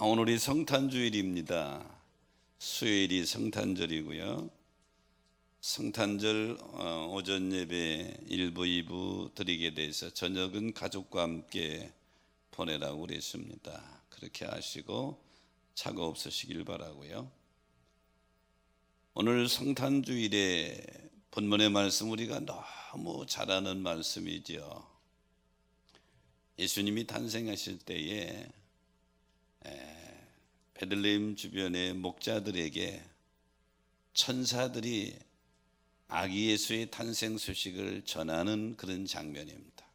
오늘이 성탄주일입니다. 수요일이 성탄절이고요. 성탄절 오전 예배 1부, 2부 드리게 돼서 저녁은 가족과 함께 보내라고 그랬습니다. 그렇게 하시고 착오 없으시길 바라고요. 오늘 성탄주일에 본문의 말씀 우리가 너무 잘 아는 말씀이죠. 예수님이 탄생하실 때에 베들레헴 주변의 목자들에게 천사들이 아기 예수의 탄생 소식을 전하는 그런 장면입니다.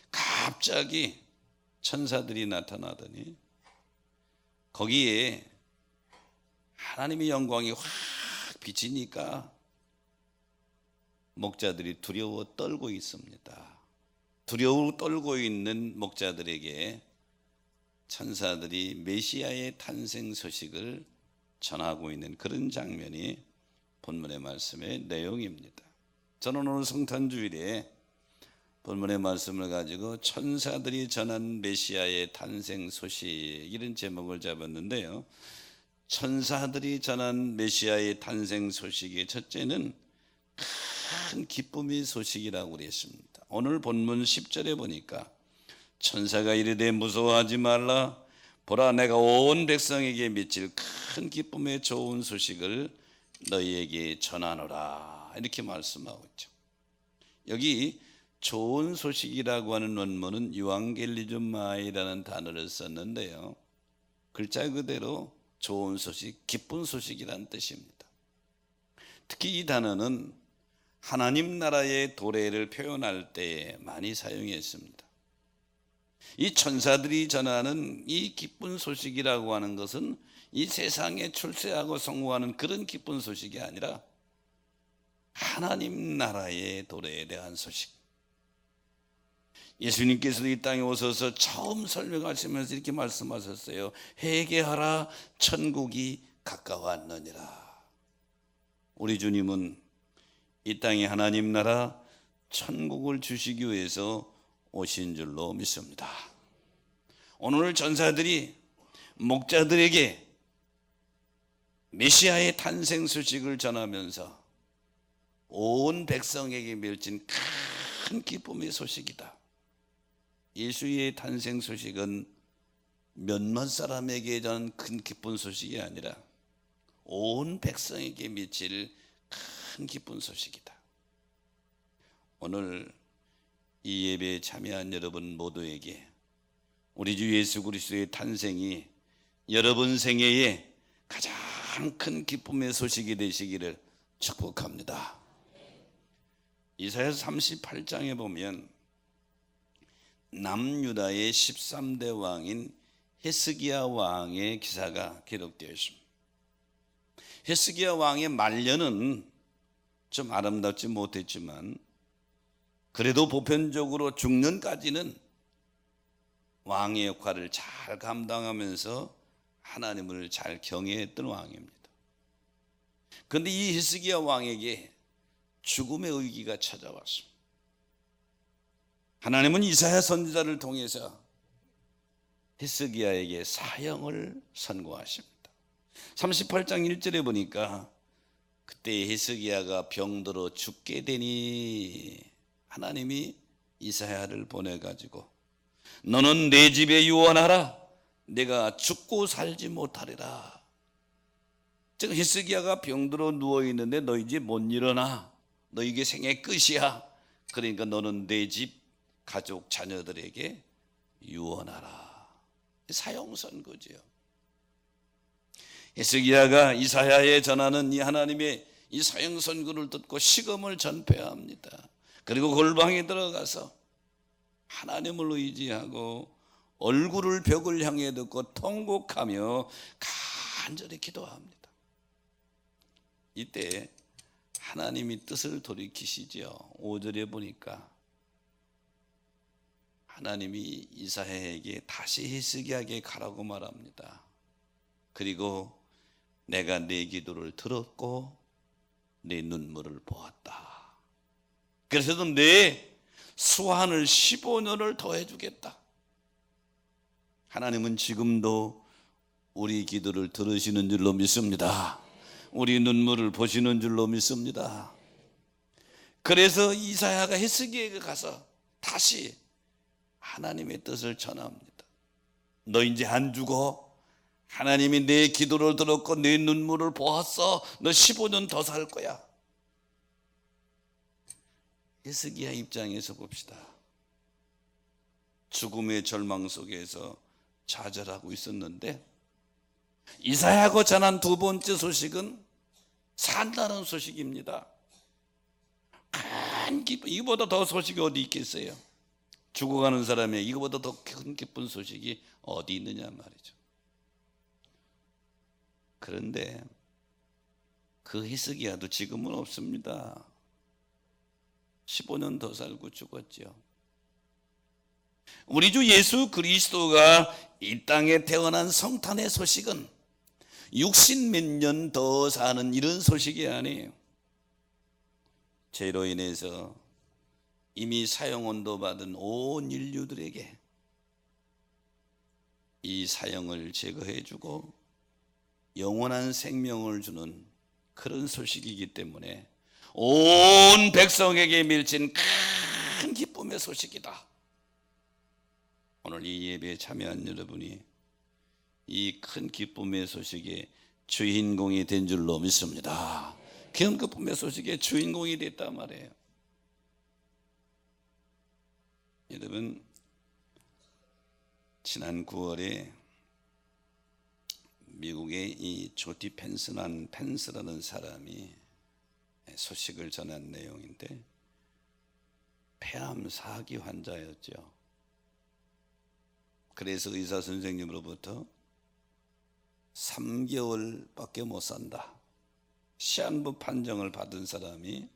갑자기 천사들이 나타나더니 거기에 하나님의 영광이 확 비치니까 목자들이 두려워 떨고 있습니다. 두려워 떨고 있는 목자들에게 천사들이 메시아의 탄생 소식을 전하고 있는 그런 장면이 본문의 말씀의 내용입니다. 저는 오늘 성탄주일에 본문의 말씀을 가지고 천사들이 전한 메시아의 탄생 소식 이런 제목을 잡았는데요. 천사들이 전한 메시아의 탄생 소식의 첫째는 큰 기쁨의 소식이라고 그랬습니다. 오늘 본문 10절에 보니까 천사가 이르되 무서워하지 말라. 보라, 내가 온 백성에게 미칠 큰 기쁨의 좋은 소식을 너희에게 전하노라. 이렇게 말씀하고 있죠. 여기 좋은 소식이라고 하는 원문은 유앙겔리즘마이라는 단어를 썼는데요. 글자 그대로 좋은 소식, 기쁜 소식이라는 뜻입니다. 특히 이 단어는 하나님 나라의 도래를 표현할 때 많이 사용했습니다. 이 천사들이 전하는 이 기쁜 소식이라고 하는 것은 이 세상에 출세하고 성공하는 그런 기쁜 소식이 아니라 하나님 나라의 도래에 대한 소식. 예수님께서도 이 땅에 오셔서 처음 설명하시면서 이렇게 말씀하셨어요. 회개하라, 천국이 가까웠느니라. 우리 주님은 이 땅에 하나님 나라 천국을 주시기 위해서 오신 줄로 믿습니다. 오늘 천사들이 목자들에게 메시아의 탄생 소식을 전하면서 온 백성에게 맺힌 큰 기쁨의 소식이다. 예수의 탄생 소식은 몇몇 사람에게 전한 큰 기쁜 소식이 아니라 온 백성에게 미칠 큰 기쁜 소식이다. 오늘 이 예배에 참여한 여러분 모두에게 우리 주 예수 그리스도의 탄생이 여러분 생애에 가장 큰 기쁨의 소식이 되시기를 축복합니다. 이사야서 38장에 보면 남유다의 13대 왕인 히스기야 왕의 기사가 기록되어 있습니다. 히스기야 왕의 말년은 좀 아름답지 못했지만 그래도 보편적으로 중년까지는 왕의 역할을 잘 감당하면서 하나님을 잘 경외했던 왕입니다. 그런데 이 히스기야 왕에게 죽음의 위기가 찾아왔습니다. 하나님은 이사야 선지자를 통해서 히스기야에게 사형을 선고하십니다. 38장 1절에 보니까 그때 히스기야가 병들어 죽게 되니 하나님이 이사야를 보내가지고 너는 내 집에 유언하라. 내가 죽고 살지 못하리라. 즉 히스기야가 병들어 누워있는데 너희 집 못 일어나. 너희에게 생애 끝이야. 그러니까 너는 내 집 가족 자녀들에게 유언하라. 사형 선고지요. 히스기야가 이사야에 전하는 이 하나님의 이 사형 선고를 듣고 식음을 전폐합니다. 그리고 골방에 들어가서 하나님을 의지하고 얼굴을 벽을 향해 듣고 통곡하며 간절히 기도합니다. 이때 하나님이 뜻을 돌이키시죠. 5절에 보니까 하나님이 이사야에게 다시 히스기야에게 가라고 말합니다. 그리고 내가 네 기도를 들었고 네 눈물을 보았다. 그래서 내 수한을 15년을 더해 주겠다. 하나님은 지금도 우리 기도를 들으시는 줄로 믿습니다. 우리 눈물을 보시는 줄로 믿습니다. 그래서 이사야가 히스기야에게 가서 다시 하나님의 뜻을 전합니다. 너 이제 안 죽어. 하나님이 내 기도를 들었고 내 눈물을 보았어. 너 15년 더 살 거야. 히스기야 입장에서 봅시다. 죽음의 절망 속에서 좌절하고 있었는데 이사야가 전한 두 번째 소식은 산다는 소식입니다. 큰 기쁨, 이거보다 더 소식이 어디 있겠어요? 죽어가는 사람에게 이거보다 더 큰 기쁜 소식이 어디 있느냐 말이죠. 그런데 그 히스기야도 지금은 없습니다. 15년 더 살고 죽었죠. 우리 주 예수 그리스도가 이 땅에 태어난 성탄의 소식은 60 몇 년 더 사는 이런 소식이 아니에요. 죄로 인해서 이미 사형원도 받은 온 인류들에게 이 사형을 제거해 주고 영원한 생명을 주는 그런 소식이기 때문에 온 백성에게 밀친 큰 기쁨의 소식이다. 오늘 이 예배에 참여한 여러분이 이 큰 기쁨의 소식의 주인공이 된 줄로 믿습니다. 큰 기쁨의 소식의 주인공이 됐단 말이에요. 여러분, 지난 9월에 미국의 이 조디 펜스라는 사람이 소식을 전한 내용인데 폐암 4기 환자였죠. 그래서 의사 선생님으로부터 3개월밖에 못 산다, 시한부 판정을 받은 사람이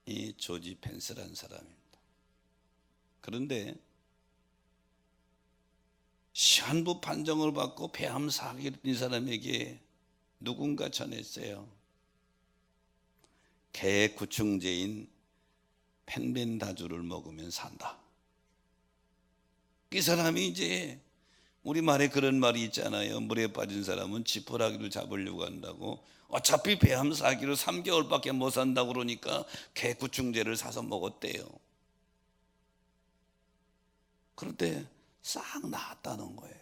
이 조지 펜스라는 사람입니다. 그런데 시한부 판정을 받고 폐암 4기를 이 사람에게 누군가 전했어요. 개 구충제인 펜벤다주를 먹으면 산다. 이 사람이 이제 우리말에 그런 말이 있잖아요. 물에 빠진 사람은 지푸라기를 잡으려고 한다고. 어차피 폐암 4기로 3개월밖에 못 산다고 그러니까 개 구충제를 사서 먹었대요. 그런데 싹 나았다는 거예요.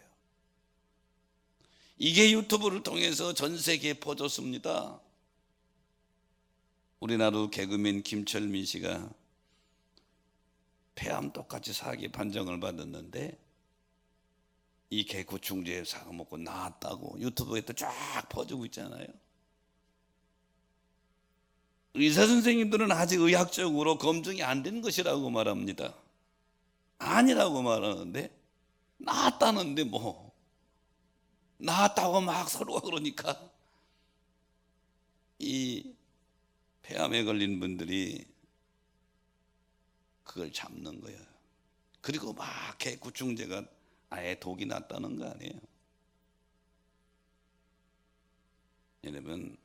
이게 유튜브를 통해서 전 세계에 퍼졌습니다. 우리나라 개그맨 김철민 씨가 폐암 똑같이 4기 판정을 받았는데 이 개구충제 사과 먹고 나았다고 유튜브에 또 쫙 퍼지고 있잖아요. 의사 선생님들은 아직 의학적으로 검증이 안 된 것이라고 말합니다. 아니라고 말하는데 나았다는데 뭐 나았다고 막 서로가 그러니까 이 폐암에 걸린 분들이 그걸 잡는 거예요. 그리고 막 개구충제가 아예 독이 났다는 거 아니에요. 여러분,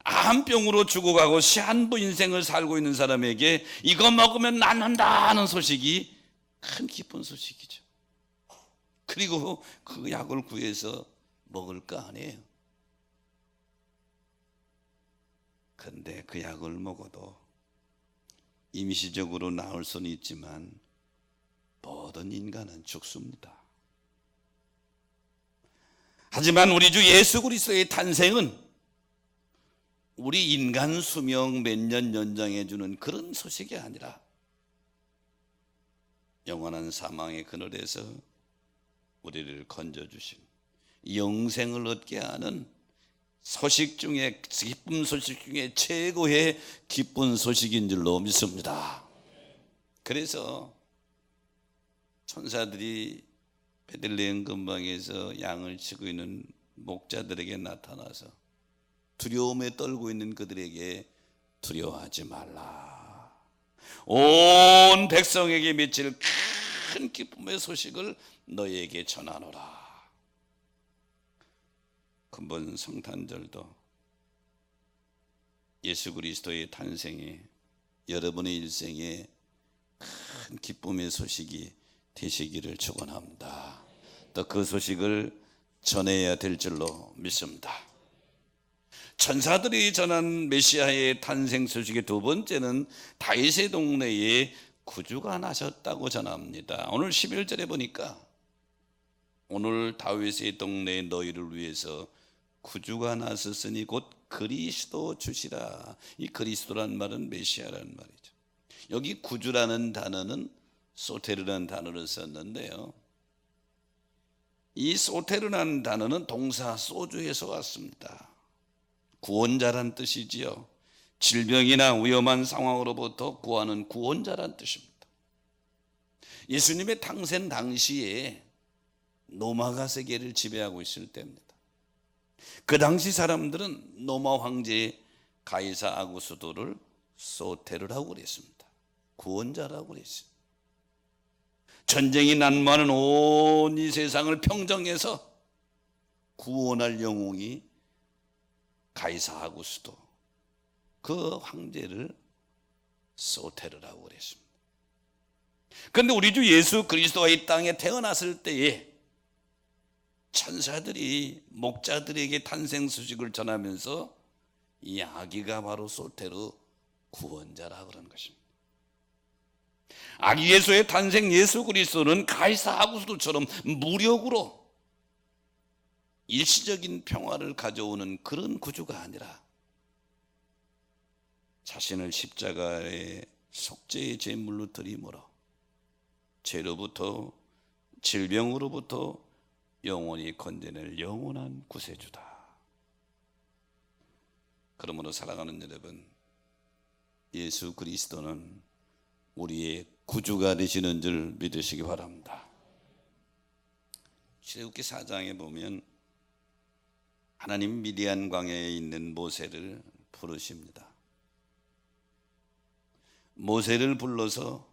암병으로 죽어가고 시한부 인생을 살고 있는 사람에게 이거 먹으면 낫는다는 소식이 큰 기쁜 소식이죠. 그리고 그 약을 구해서 먹을 거 아니에요. 그런데 그 약을 먹어도 임시적으로 나을 수는 있지만 모든 인간은 죽습니다. 하지만 우리 주 예수 그리스도의 탄생은 우리 인간 수명 몇 년 연장해 주는 그런 소식이 아니라 영원한 사망의 그늘에서 우리를 건져주신 영생을 얻게 하는 소식 중에, 기쁜 소식 중에 최고의 기쁜 소식인 줄로 믿습니다. 그래서 천사들이 베들레헴 근방에서 양을 치고 있는 목자들에게 나타나서 두려움에 떨고 있는 그들에게 두려워하지 말라, 온 백성에게 미칠 큰 기쁨의 소식을 너희에게 전하노라. 금번 성탄절도 예수 그리스도의 탄생이 여러분의 일생에 큰 기쁨의 소식이 되시기를 축원합니다. 또 그 소식을 전해야 될 줄로 믿습니다. 천사들이 전한 메시아의 탄생 소식의 두 번째는 다윗의 동네에 구주가 나셨다고 전합니다. 오늘 11절에 보니까 오늘 다윗의 동네에 너희를 위해서 구주가 나섰으니 곧 그리스도 주시라. 이 그리스도란 말은 메시아라는 말이죠. 여기 구주라는 단어는 소테르라는 단어를 썼는데요, 이 소테르라는 단어는 동사 소주에서 왔습니다. 구원자란 뜻이지요. 질병이나 위험한 상황으로부터 구하는 구원자란 뜻입니다. 예수님의 탄생 당시에 로마가 세계를 지배하고 있을 때입니다. 그 당시 사람들은 로마 황제 가이사 아구스도를 소테르라고 그랬습니다. 구원자라고 그랬습니다. 전쟁이 난무하는 온 이 세상을 평정해서 구원할 영웅이 가이사 아구스도, 그 황제를 소테르라고 그랬습니다. 그런데 우리 주 예수 그리스도가 이 땅에 태어났을 때에 천사들이 목자들에게 탄생 소식을 전하면서 이 아기가 바로 소테르 구원자라 그런 것입니다. 아기 예수의 탄생 예수 그리스도는 가이사 아구스도처럼 무력으로 일시적인 평화를 가져오는 그런 구주가 아니라 자신을 십자가의 속죄의 제물로 들이물어 죄로부터 질병으로부터 영원히 건져낼 영원한 구세주다. 그러므로 사랑하는 여러분, 예수 그리스도는 우리의 구주가 되시는 줄 믿으시기 바랍니다. 출애굽기 4장에 보면 하나님 미디안 광야에 있는 모세를 부르십니다. 모세를 불러서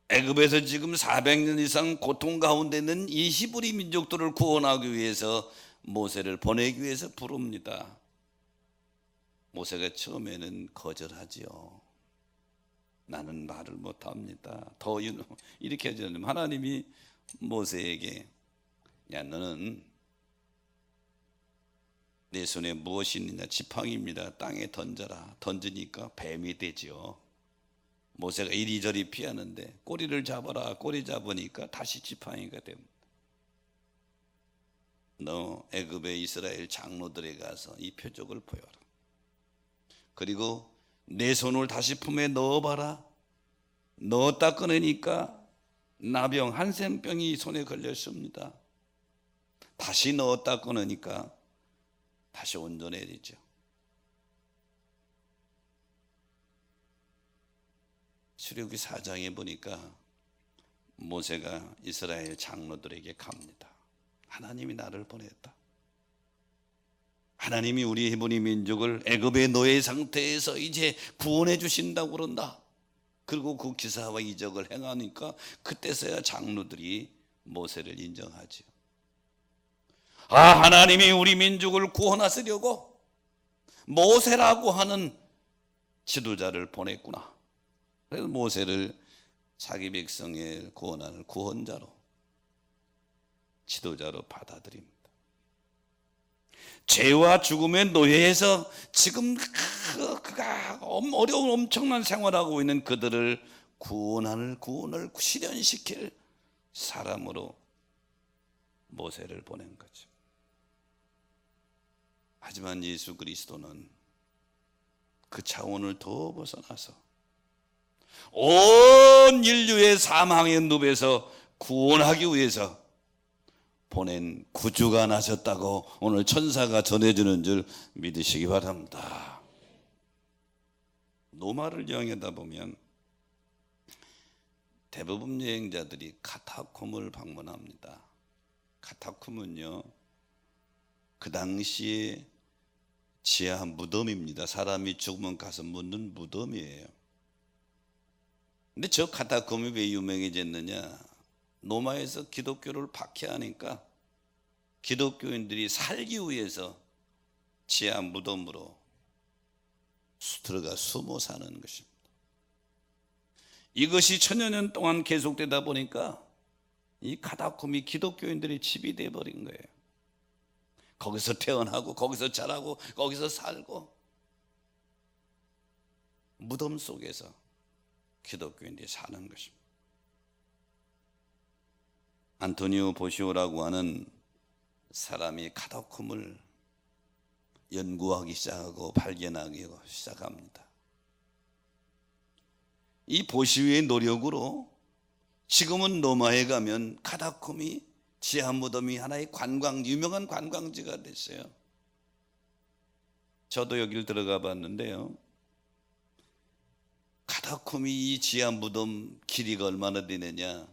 애굽에서 지금 400년 이상 고통 가운데 있는 이 히브리 민족들을 구원하기 위해서 모세를 보내기 위해서 부릅니다. 모세가 처음에는 거절하지요. 나는 말을 못합니다. 이렇게 하자면 하나님이 모세에게, 야, 너는 내 손에 무엇이 있느냐? 지팡이입니다. 땅에 던져라. 던지니까 뱀이 되지요. 모세가 이리저리 피하는데 꼬리를 잡아라. 꼬리 잡으니까 다시 지팡이가 됩니다. 너 애굽의 이스라엘 장로들에 가서 이 표적을 보여라. 그리고 내 손을 다시 품에 넣어봐라. 넣었다 꺼내니까 나병, 한센병이 손에 걸렸습니다. 다시 넣었다 꺼내니까 다시 온전해지죠. 출애굽기 4장에 보니까 모세가 이스라엘 장로들에게 갑니다. 하나님이 나를 보냈다. 하나님이 우리 히브리 민족을 애굽의 노예 상태에서 이제 구원해 주신다고 그런다. 그리고 그 기사와 이적을 행하니까 그때서야 장로들이 모세를 인정하죠. 아, 하나님이 우리 민족을 구원하시려고 모세라고 하는 지도자를 보냈구나. 그래서 모세를 자기 백성의 구원하는 구원자로, 지도자로 받아들입니다. 죄와 죽음의 노예에서 지금 그가 어려운 엄청난 생활하고 있는 그들을 구원을 실현시킬 사람으로 모세를 보낸 거죠. 하지만 예수 그리스도는 그 차원을 더 벗어나서 온 인류의 사망의 늪에서 구원하기 위해서 보낸 구주가 나셨다고 오늘 천사가 전해주는 줄 믿으시기 바랍니다. 로마를 여행하다 보면 대부분 여행자들이 카타콤을 방문합니다. 카타콤은요, 그 당시에 지하 무덤입니다. 사람이 죽으면 가서 묻는 무덤이에요. 근데 저 카타콤이 왜 유명해졌느냐? 로마에서 기독교를 박해하니까 기독교인들이 살기 위해서 지하 무덤으로 들어가 숨어 사는 것입니다. 이것이 천여 년 동안 계속되다 보니까 이 카다콤이 기독교인들의 집이 돼버린 거예요. 거기서 태어나고 거기서 자라고 거기서 살고 무덤 속에서 기독교인들이 사는 것입니다. 안토니오 보시오라고 하는 사람이 카다콤을 연구하기 시작하고 발견하기 시작합니다. 이 보시오의 노력으로 지금은 로마에 가면 카다콤이 지하 무덤이 하나의 유명한 관광지가 됐어요. 저도 여기를 들어가 봤는데요, 카다콤이 이 지하 무덤 길이가 얼마나 되느냐,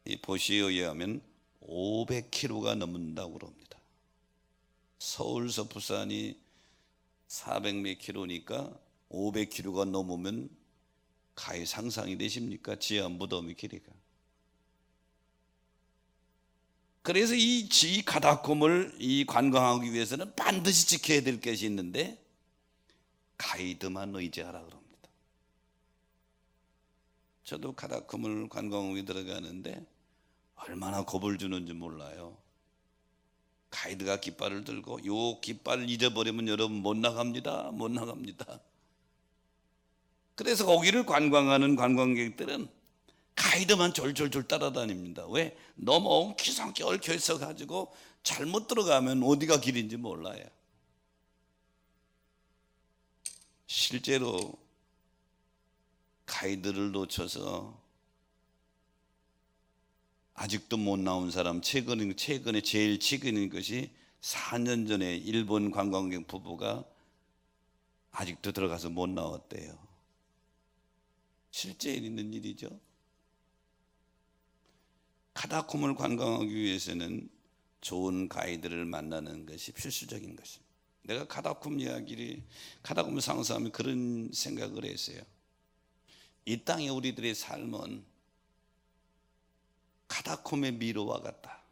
이 보시오에 의하면 500km가 넘는다고 그럽니다. 서울서 부산이 400몇 킬로니까 500km가 넘으면 가히 상상이 되십니까? 지하 무덤의 길이가. 그래서 이 카다콤을 관광하기 위해서는 반드시 지켜야 될 것이 있는데 가이드만 의지하라 그럽니다. 저도 카다콤을 관광하기 들어가는데 얼마나 겁을 주는지 몰라요. 가이드가 깃발을 들고 요 깃발을 잊어버리면 여러분 못 나갑니다. 못 나갑니다. 그래서 거기를 관광하는 관광객들은 가이드만 졸졸졸 따라다닙니다. 왜? 너무 엉키성키 얽혀 있어가지고 잘못 들어가면 어디가 길인지 몰라요. 실제로 가이드를 놓쳐서 아직도 못 나온 사람, 최근에 제일 최근인 것이 4년 전에 일본 관광객 부부가 아직도 들어가서 못 나왔대요. 실제 있는 일이죠. 카다콤을 관광하기 위해서는 좋은 가이드를 만나는 것이 필수적인 것입니다. 내가 카다콤을 상상하면 그런 생각을 했어요. 이 땅에 우리들의 삶은 카다콤의 미로와 같다.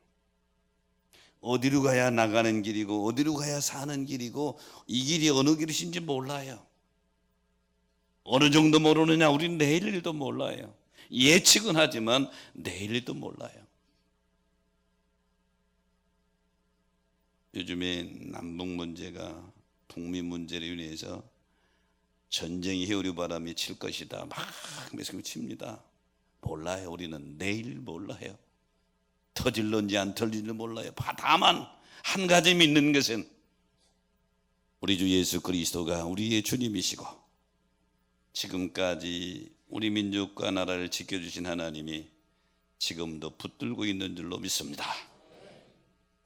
어디로 가야 나가는 길이고 어디로 가야 사는 길이고 이 길이 어느 길이신지 몰라요. 어느 정도 모르느냐, 우리는 내일 일도 몰라요. 예측은 하지만 내일 일도 몰라요. 요즘에 남북 문제가 북미 문제로 인해서 전쟁의 해오류 바람이 칠 것이다 막 매스컴이 칩니다. 몰라요. 우리는 내일 몰라요. 터질런지 안 터질는지 몰라요. 다만 한 가지 믿는 것은 우리 주 예수 그리스도가 우리의 주님이시고 지금까지 우리 민족과 나라를 지켜주신 하나님이 지금도 붙들고 있는 줄로 믿습니다.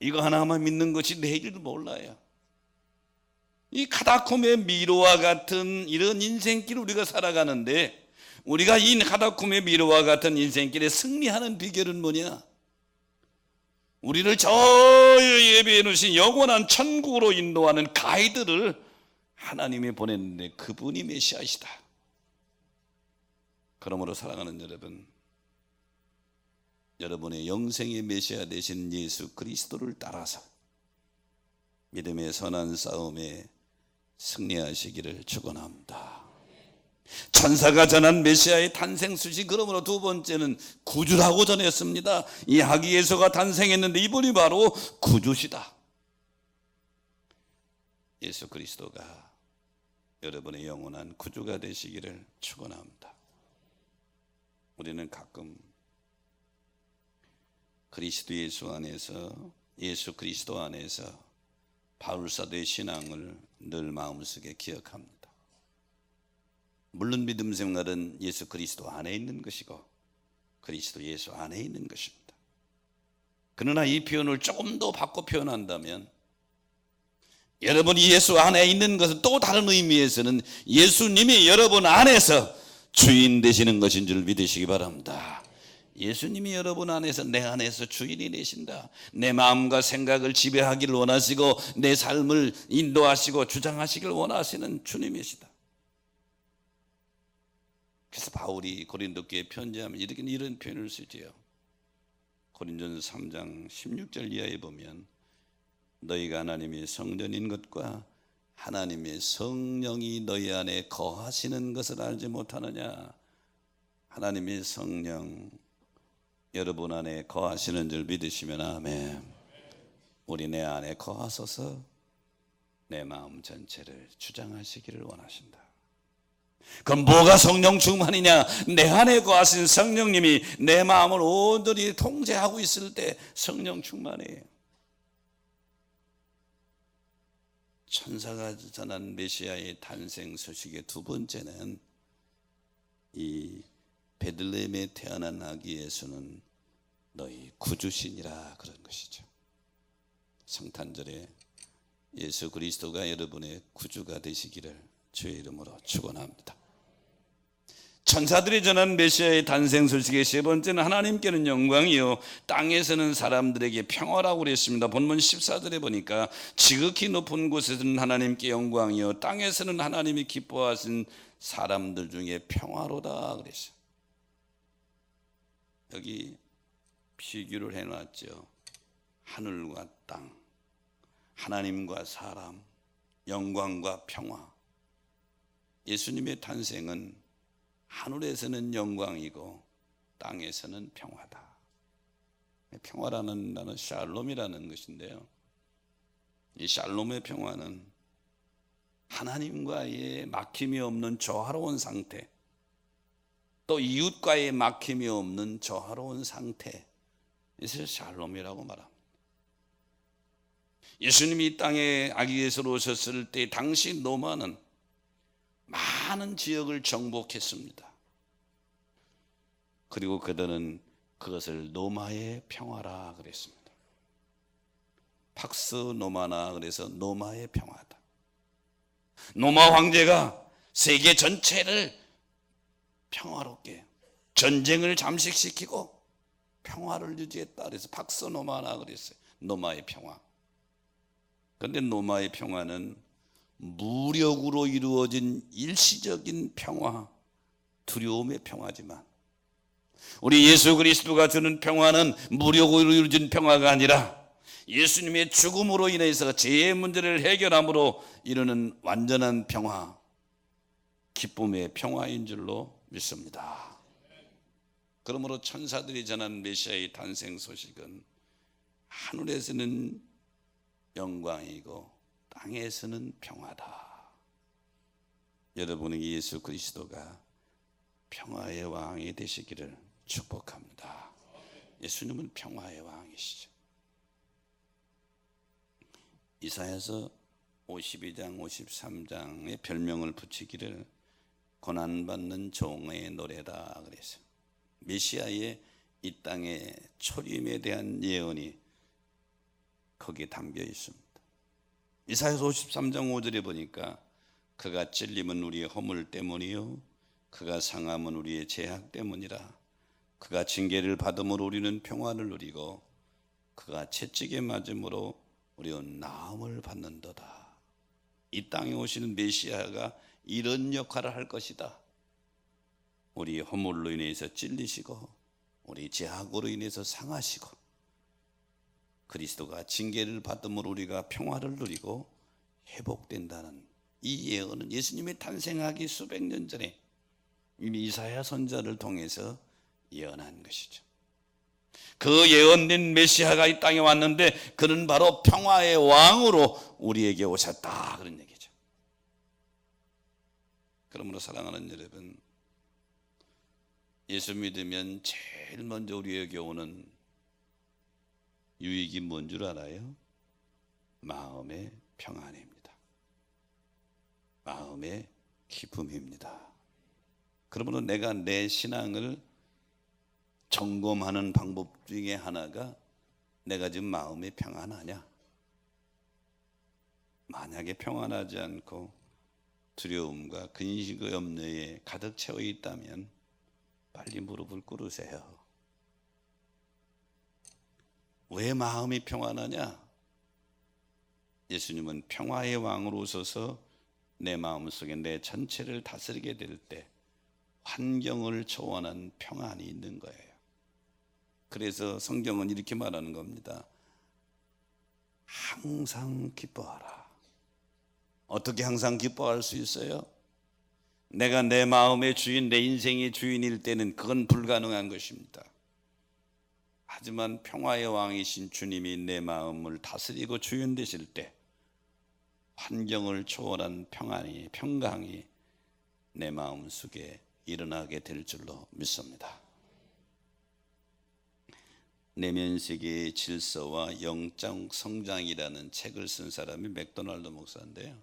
이거 하나만 믿는 것이 내일을 몰라요. 이 카다콤의 미로와 같은 이런 인생길 우리가 살아가는데, 우리가 이 카다콤의 미로와 같은 인생길에 승리하는 비결은 뭐냐? 우리를 저 예배해 놓으신 영원한 천국으로 인도하는 가이드를 하나님이 보냈는데 그분이 메시아이시다. 그러므로 사랑하는 여러분, 여러분의 영생의 메시아 되신 예수 그리스도를 따라서 믿음의 선한 싸움에 승리하시기를 축원합니다. 천사가 전한 메시아의 탄생 수식, 그러므로 두 번째는 구주라고 전했습니다. 이 아기 예수가 탄생했는데 이분이 바로 구주시다. 예수 그리스도가 여러분의 영원한 구주가 되시기를 축원합니다. 우리는 가끔 그리스도 예수 안에서, 예수 그리스도 안에서 바울 사도의 신앙을 늘 마음속에 기억합니다. 물론 믿음 생활은 예수 그리스도 안에 있는 것이고 그리스도 예수 안에 있는 것입니다. 그러나 이 표현을 조금 더 바꿔 표현한다면, 여러분이 예수 안에 있는 것은 또 다른 의미에서는 예수님이 여러분 안에서 주인 되시는 것인 줄 믿으시기 바랍니다. 예수님이 여러분 안에서, 내 안에서 주인이 되신다. 내 마음과 생각을 지배하기를 원하시고 내 삶을 인도하시고 주장하시길 원하시는 주님이시다. 그래서 바울이 고린도교에 편지하면 이런 표현을 쓰지요. 고린도전서 3장 16절 이하에 보면, 너희가 하나님의 성전인 것과 하나님의 성령이 너희 안에 거하시는 것을 알지 못하느냐. 하나님의 성령, 여러분 안에 거하시는 줄 믿으시면 아멘. 우리 내 안에 거하소서 내 마음 전체를 주장하시기를 원하신다. 그럼 뭐가 성령 충만이냐? 내 안에 거하신 성령님이 내 마음을 온전히 통제하고 있을 때 성령 충만이에요. 천사가 전한 메시아의 탄생 소식의 두 번째는 이 베들레헴에 태어난 아기 예수는 너희 구주시니라 그런 것이죠. 성탄절에 예수 그리스도가 여러분의 구주가 되시기를 주의 이름으로 축원합니다. 천사들이 전한 메시아의 탄생 소식의 세 번째는 하나님께는 영광이요 땅에서는 사람들에게 평화라고 그랬습니다. 본문 14절에 보니까 지극히 높은 곳에서는 하나님께 영광이요 땅에서는 하나님이 기뻐하신 사람들 중에 평화로다 그랬어요. 여기 비교를 해놨죠. 하늘과 땅, 하나님과 사람, 영광과 평화. 예수님의 탄생은 하늘에서는 영광이고 땅에서는 평화다. 평화라는 단어 샬롬이라는 것인데요, 이 샬롬의 평화는 하나님과의 막힘이 없는 조화로운 상태, 또 이웃과의 막힘이 없는 조화로운 상태, 이것을 샬롬이라고 말합니다. 예수님이 이 땅에 아기 예수로 오셨을 때 당시 로마는 많은 지역을 정복했습니다. 그리고 그들은 그것을 노마의 평화라 그랬습니다. 팍스 노마나, 그래서 노마의 평화다. 노마 황제가 세계 전체를 평화롭게 전쟁을 잠식시키고 평화를 유지했다. 그래서 팍스 노마나 그랬어요. 노마의 평화. 그런데 노마의 평화는 무력으로 이루어진 일시적인 평화, 두려움의 평화지만 우리 예수 그리스도가 주는 평화는 무력으로 이루어진 평화가 아니라 예수님의 죽음으로 인해서 죄의 문제를 해결함으로 이루는 완전한 평화, 기쁨의 평화인 줄로 믿습니다. 그러므로 천사들이 전한 메시아의 탄생 소식은 하늘에서는 영광이고 땅에서는 평화다. 여러분에게 예수 그리스도가 평화의 왕이 되시기를 축복합니다. 예수님은 평화의 왕이시죠. 이사야서 52장 53장에 별명을 붙이기를 고난받는 종의 노래다 그랬어요. 메시아의 이 땅의 초림에 대한 예언이 거기에 담겨 있습니다. 이사야서 53장 5절에 보니까 그가 찔림은 우리의 허물 때문이요 그가 상함은 우리의 죄악 때문이라. 그가 징계를 받음으로 우리는 평화를 누리고 그가 채찍에 맞음으로 우리는 나음을 받는도다. 이 땅에 오시는 메시아가 이런 역할을 할 것이다. 우리 허물로 인해서 찔리시고 우리 죄악으로 인해서 상하시고 그리스도가 징계를 받음으로 우리가 평화를 누리고 회복된다는 이 예언은 예수님의 탄생하기 수백 년 전에 이미 이사야 선지자를 통해서 예언한 것이죠. 그 예언된 메시아가 이 땅에 왔는데 그는 바로 평화의 왕으로 우리에게 오셨다 그런 얘기죠. 그러므로 사랑하는 여러분, 예수 믿으면 제일 먼저 우리에게 오는 유익이 뭔 줄 알아요? 마음의 평안입니다. 마음의 기쁨입니다. 그러므로 내가 내 신앙을 점검하는 방법 중에 하나가 내가 지금 마음이 평안하냐? 만약에 평안하지 않고 두려움과 근심과 염려에 가득 채워 있다면 빨리 무릎을 꿇으세요. 왜 마음이 평안하냐? 예수님은 평화의 왕으로 오셔서 내 마음속에 내 전체를 다스리게 될 때 환경을 초월한 평안이 있는 거예요. 그래서 성경은 이렇게 말하는 겁니다. 항상 기뻐하라. 어떻게 항상 기뻐할 수 있어요? 내가 내 마음의 주인, 내 인생의 주인일 때는 그건 불가능한 것입니다. 하지만 평화의 왕이신 주님이 내 마음을 다스리고 주인되실 때 환경을 초월한 평강이 내 마음속에 일어나게 될 줄로 믿습니다. 내면세계의 질서와 영적 성장이라는 책을 쓴 사람이 맥도날드 목사인데요,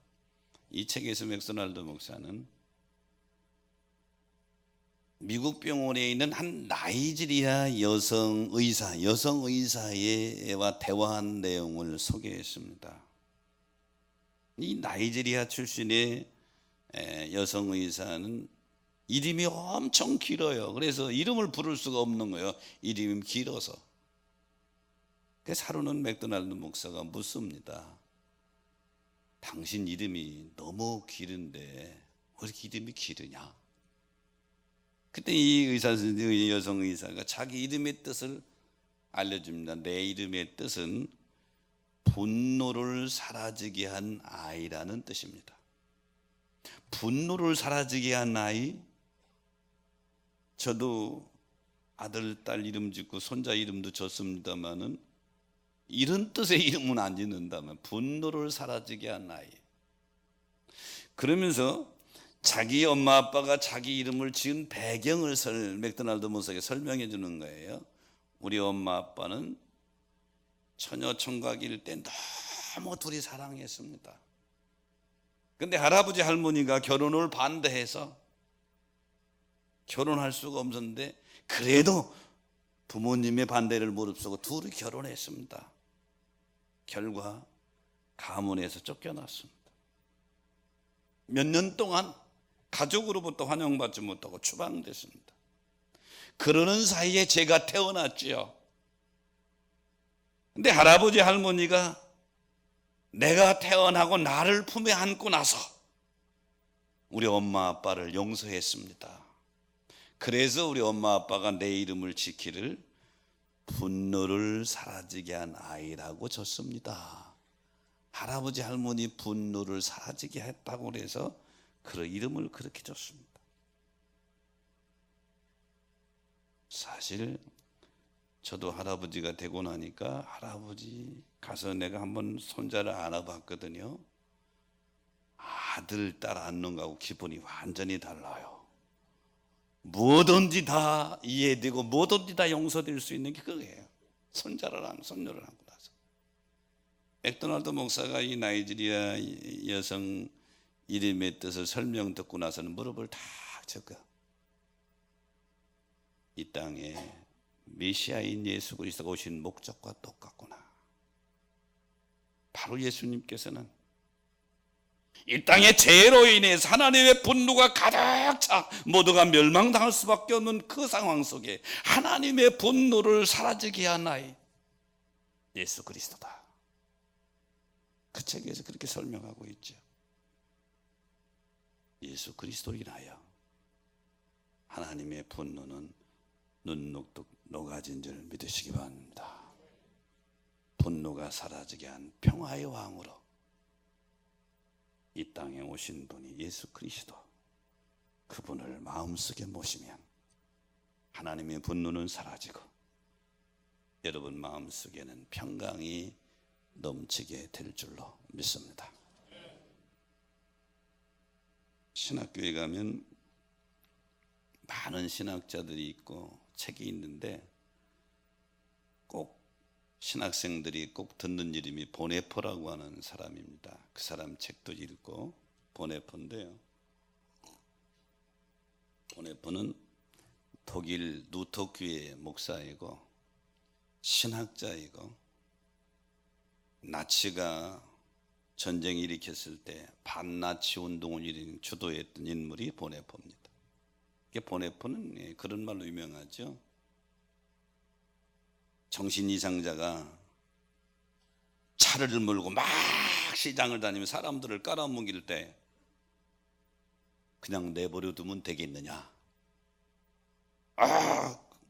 이 책에서 맥도날드 목사는 미국 병원에 있는 한 나이지리아 여성 의사와 대화한 내용을 소개했습니다. 이 나이지리아 출신의 여성 의사는 이름이 엄청 길어요. 그래서 이름을 부를 수가 없는 거예요. 이름이 길어서. 그래서 하루는 맥도날드 목사가 묻습니다. 당신 이름이 너무 길은데 왜 이렇게 이름이 길으냐? 그때 이 여성 의사가 자기 이름의 뜻을 알려줍니다. 내 이름의 뜻은 분노를 사라지게 한 아이라는 뜻입니다. 분노를 사라지게 한 아이? 저도 아들, 딸 이름 짓고 손자 이름도 졌습니다마는 이런 뜻의 이름은 안 짓는다면 분노를 사라지게 한 아이. 그러면서 자기 엄마 아빠가 자기 이름을 지은 배경을 맥도날드 목사에게 설명해 주는 거예요. 우리 엄마 아빠는 처녀 총각일 때 너무 둘이 사랑했습니다. 근데 할아버지 할머니가 결혼을 반대해서 결혼할 수가 없었는데 그래도 부모님의 반대를 무릅쓰고 둘이 결혼했습니다. 결과 가문에서 쫓겨났습니다. 몇 년 동안 가족으로부터 환영받지 못하고 추방됐습니다. 그러는 사이에 제가 태어났지요. 근데 할아버지 할머니가 내가 태어나고 나를 품에 안고 나서 우리 엄마 아빠를 용서했습니다. 그래서 우리 엄마 아빠가 내 이름을 지키를 분노를 사라지게 한 아이라고 졌습니다. 할아버지 할머니 분노를 사라지게 했다고 해서 그 이름을 그렇게 줬습니다. 사실 저도 할아버지가 되고 나니까 할아버지 가서 내가 한번 손자를 안아봤거든요. 아들, 딸 안는 거하고 기분이 완전히 달라요. 뭐든지 다 이해되고 뭐든지 다 용서될 수 있는 게 그거예요. 손녀를 안고 나서. 맥도날드 목사가 이 나이지리아 여성 이름의 뜻을 설명 듣고 나서는 무릎을 탁 쳤고, 이 땅에 메시아인 예수 그리스도가 오신 목적과 똑같구나. 바로 예수님께서는 이 땅의 죄로 인해서 하나님의 분노가 가득 차 모두가 멸망당할 수밖에 없는 그 상황 속에 하나님의 분노를 사라지게 한 아이 예수 그리스도다. 그 책에서 그렇게 설명하고 있죠. 예수 그리스도로 인하여 하나님의 분노는 눈녹듯 녹아진 줄 믿으시기 바랍니다. 분노가 사라지게 한 평화의 왕으로 이 땅에 오신 분이 예수 그리스도, 그분을 마음속에 모시면 하나님의 분노는 사라지고 여러분 마음속에는 평강이 넘치게 될 줄로 믿습니다. 신학교에 가면 많은 신학자들이 있고 책이 있는데 꼭 신학생들이 꼭 듣는 이름이 보네포라고 하는 사람입니다. 그 사람 책도 읽고, 보네포인데요, 보네포는 독일 루터교회 목사이고 신학자이고 나치가 전쟁 일으켰을 때 반나치 운동을 주도했던 인물이 보네포입니다. 보네포는 그런 말로 유명하죠. 정신 이상자가 차를 몰고 막 시장을 다니며 사람들을 깔아뭉길 때 그냥 내버려 두면 되겠느냐?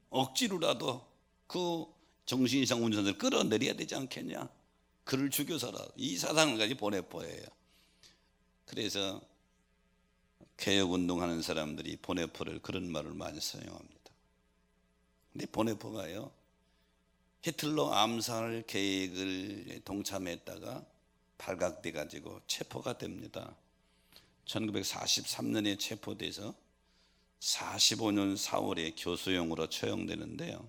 억지로라도 그 정신 이상 운전자를 끌어내려야 되지 않겠냐? 그를 죽여서라. 이 사상을 가지고 보네포예요. 그래서 개혁운동하는 사람들이 보네포를 그런 말을 많이 사용합니다. 근데 보네포가요, 히틀러 암살 계획을 동참했다가 발각돼 가지고 체포가 됩니다. 1943년에 체포돼서 45년 4월에 교수형으로 처형되는데요.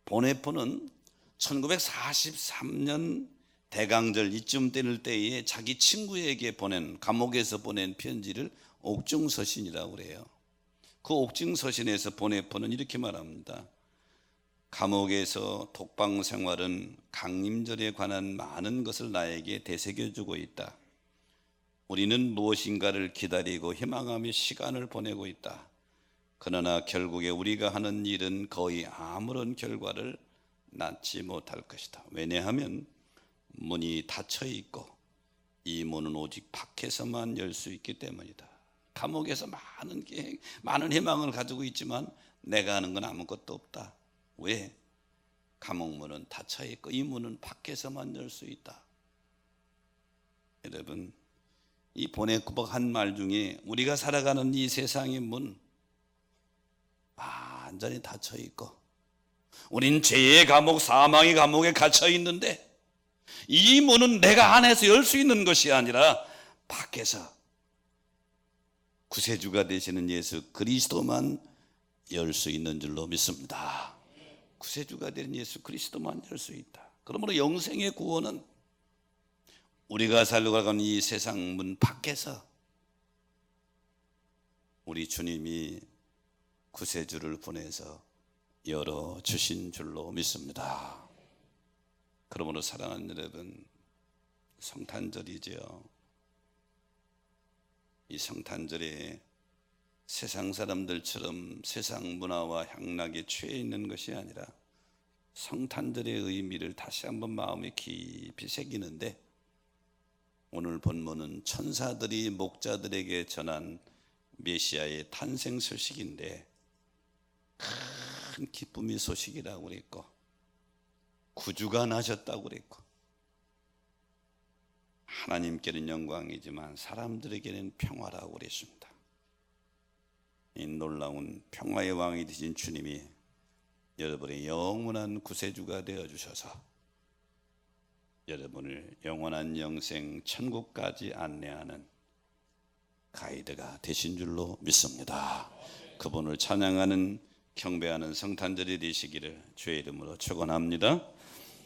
보네포는 1943년 대강절 이쯤 되는 때에 자기 친구에게 감옥에서 보낸 편지를 옥중서신이라고 그래요. 그 옥중서신에서 보네포는 이렇게 말합니다. 감옥에서 독방 생활은 강림절에 관한 많은 것을 나에게 되새겨주고 있다. 우리는 무엇인가를 기다리고 희망하며 시간을 보내고 있다. 그러나 결국에 우리가 하는 일은 거의 아무런 결과를 낳지 못할 것이다. 왜냐하면 문이 닫혀 있고 이 문은 오직 밖에서만 열 수 있기 때문이다. 감옥에서 많은 희망을 가지고 있지만 내가 하는 건 아무것도 없다. 왜? 감옥 문은 닫혀 있고 이 문은 밖에서만 열 수 있다. 여러분, 이 보네포가 한 말 중에 우리가 살아가는 이 세상의 문 완전히 닫혀 있고 우린 죄의 감옥, 사망의 감옥에 갇혀 있는데 이 문은 내가 안에서 열 수 있는 것이 아니라 밖에서 구세주가 되시는 예수 그리스도만 열 수 있는 줄로 믿습니다. 구세주가 되는 예수 그리스도만 열 수 있다. 그러므로 영생의 구원은 우리가 살아가는 이 세상 문 밖에서 우리 주님이 구세주를 보내서 열어주신 줄로 믿습니다. 그러므로 사랑하는 여러분, 성탄절이죠. 이 성탄절에 세상 사람들처럼 세상 문화와 향락에 취해 있는 것이 아니라 성탄절의 의미를 다시 한번 마음에 깊이 새기는데, 오늘 본문은 천사들이 목자들에게 전한 메시아의 탄생 소식인데 큰 기쁨의 소식이라고 그랬고 구주가 나셨다고 그랬고 하나님께는 영광이지만 사람들에게는 평화라고 그랬습니다. 이 놀라운 평화의 왕이 되신 주님이 여러분의 영원한 구세주가 되어주셔서 여러분을 영원한 영생 천국까지 안내하는 가이드가 되신 줄로 믿습니다. 그분을 찬양하는 경배하는 성탄절이 되시기를 주의 이름으로 축원합니다.